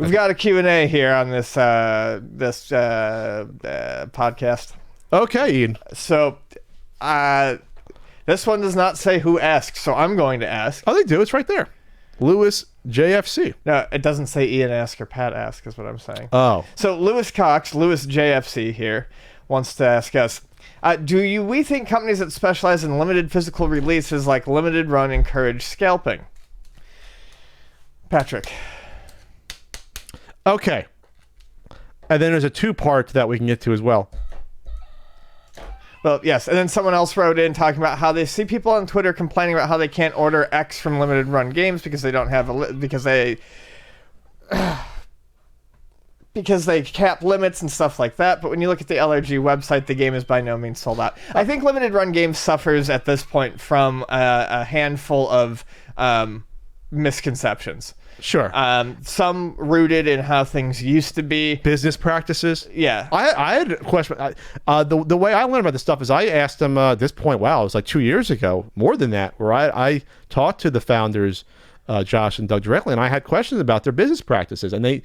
We've got a Q&A here on this podcast. Okay, Ian. So, this one does not say who asks, so I'm going to ask. Oh, they do. It's right there. Lewis JFC. No, it doesn't say Ian ask or Pat ask is what I'm saying. Oh. So Lewis Cox, Lewis JFC here, wants to ask us, we think companies that specialize in limited physical releases like Limited Run encourage scalping? Patrick. Okay. And then there's a two-part that we can get to as well. Well, yes, and then someone else wrote in talking about how they see people on Twitter complaining about how they can't order X from limited run games because they don't have because they cap limits and stuff like that. But when you look at the LRG website, the game is by no means sold out. I think limited run games suffers at this point from a handful of misconceptions. Sure. Some rooted in how things used to be. Business practices. Yeah. I had a question. The way I learned about this stuff is I asked them at this point, wow, it was like 2 years ago, more than that, where I talked to the founders, Josh and Doug directly, and I had questions about their business practices, and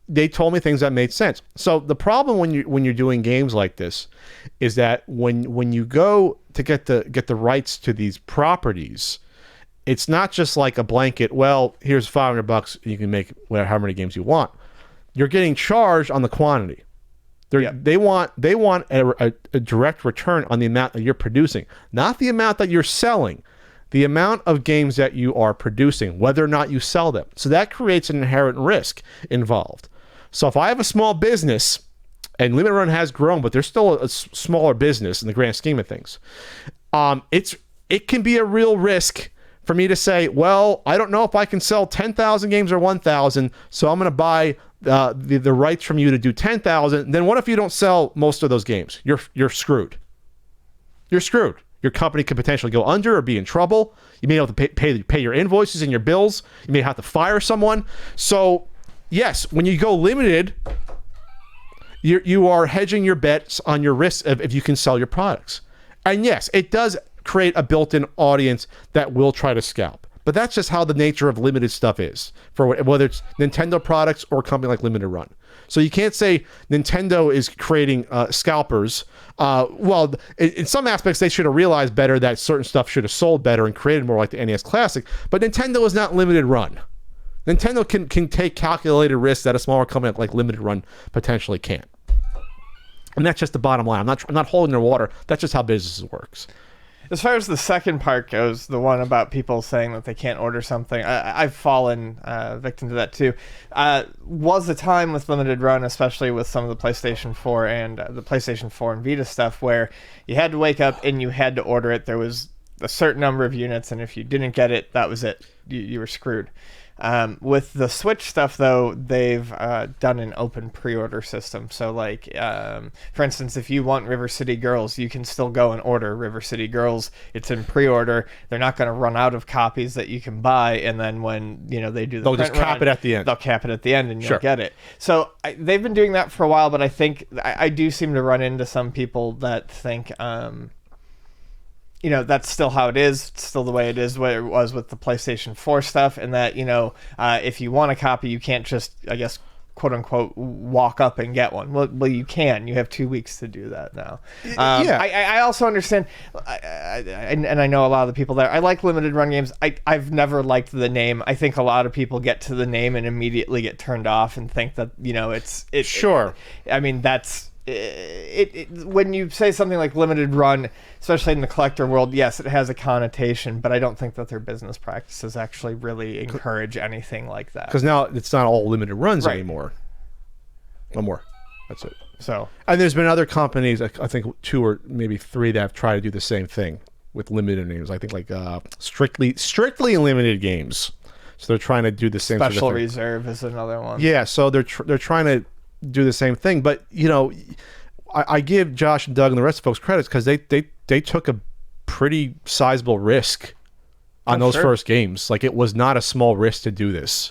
they told me things that made sense. So the problem when you're doing games like this is that when you go to get the rights to these properties, it's not just like a blanket, well, here's $500, you can make how many games you want. You're getting charged on the quantity. They want a direct return on the amount that you're producing, not the amount that you're selling, the amount of games that you are producing, whether or not you sell them. So that creates an inherent risk involved. So if I have a small business, and Limited Run has grown, but they're still a smaller business in the grand scheme of things, it can be a real risk for me to say, well, I don't know if I can sell 10,000 games or 1,000, so I'm going to buy the rights from you to do 10,000. Then what if you don't sell most of those games? You're screwed. You're screwed. Your company could potentially go under or be in trouble. You may have to pay your invoices and your bills. You may have to fire someone. So, yes, when you go limited, you are hedging your bets on your risk if you can sell your products. And yes, it does create a built-in audience that will try to scalp. But that's just how the nature of limited stuff is, for whether it's Nintendo products or a company like Limited Run. So you can't say Nintendo is creating scalpers. Well, in some aspects, they should have realized better that certain stuff should have sold better and created more like the NES Classic. But Nintendo is not Limited Run. Nintendo can take calculated risks that a smaller company like Limited Run potentially can't. And that's just the bottom line. I'm not holding their water. That's just how business works. As far as the second part goes, the one about people saying that they can't order something, I've fallen victim to that too. Was a time with Limited Run, especially with some of the PlayStation 4 and the PlayStation 4 and Vita stuff, where you had to wake up and you had to order it. There was a certain number of units, and if you didn't get it, that was it. You were screwed. With the Switch stuff, though, they've done an open pre-order system. So, like, for instance, if you want River City Girls, you can still go and order River City Girls. It's in pre-order. They're not going to run out of copies that you can buy, and then when they do they'll just cap it at the end. They'll cap it at the end, and you'll get it. So they've been doing that for a while, but I think I do seem to run into some people that think that's still how it is. It's still the way it is, what it was with the PlayStation 4 stuff, and that, if you want a copy, you can't just, I guess, quote unquote, walk up and get one. Well, you can. You have 2 weeks to do that now. Yeah. I also understand, and I know a lot of the people there. I like Limited Run games. I've never liked the name. I think a lot of people get to the name and immediately get turned off and think that, it's Sure. That's... when you say something like Limited Run, especially in the collector world, yes, it has a connotation, but I don't think that their business practices actually really encourage anything like that. Because now it's not all limited runs anymore. One more. That's it. So, and there's been other companies, I think 2 or maybe 3, that have tried to do the same thing with limited names. I think like strictly limited games. So they're trying to do the same. Special Reserve is another one. Yeah, so they're trying to do the same thing, but I give Josh and Doug and the rest of the folks credits because they took a pretty sizable risk on those first games. Like, it was not a small risk to do this.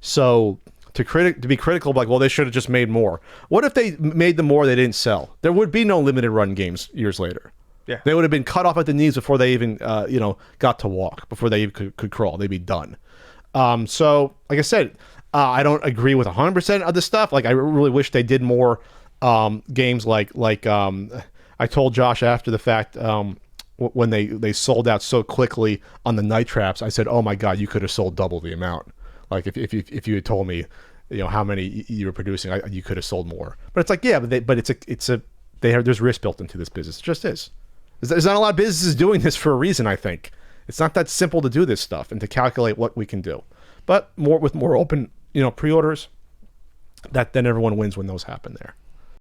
So to be critical, like, well, they should have just made more. What if they made them more they didn't sell? There would be no Limited Run games years later. Yeah, they would have been cut off at the knees before they even got to walk, before they even could crawl. They'd be done. So like I said, I don't agree with 100% of the stuff. Like, I really wish they did more games like I told Josh after the fact, when they sold out so quickly on the night traps, I said, oh my God, you could have sold double the amount. Like, if you had told me, how many you were producing, you could have sold more. But it's like, yeah, but there's risk built into this business. It just is. There's not a lot of businesses doing this for a reason, I think. It's not that simple to do this stuff and to calculate what we can do. But with more open, pre-orders, then everyone wins when those happen there.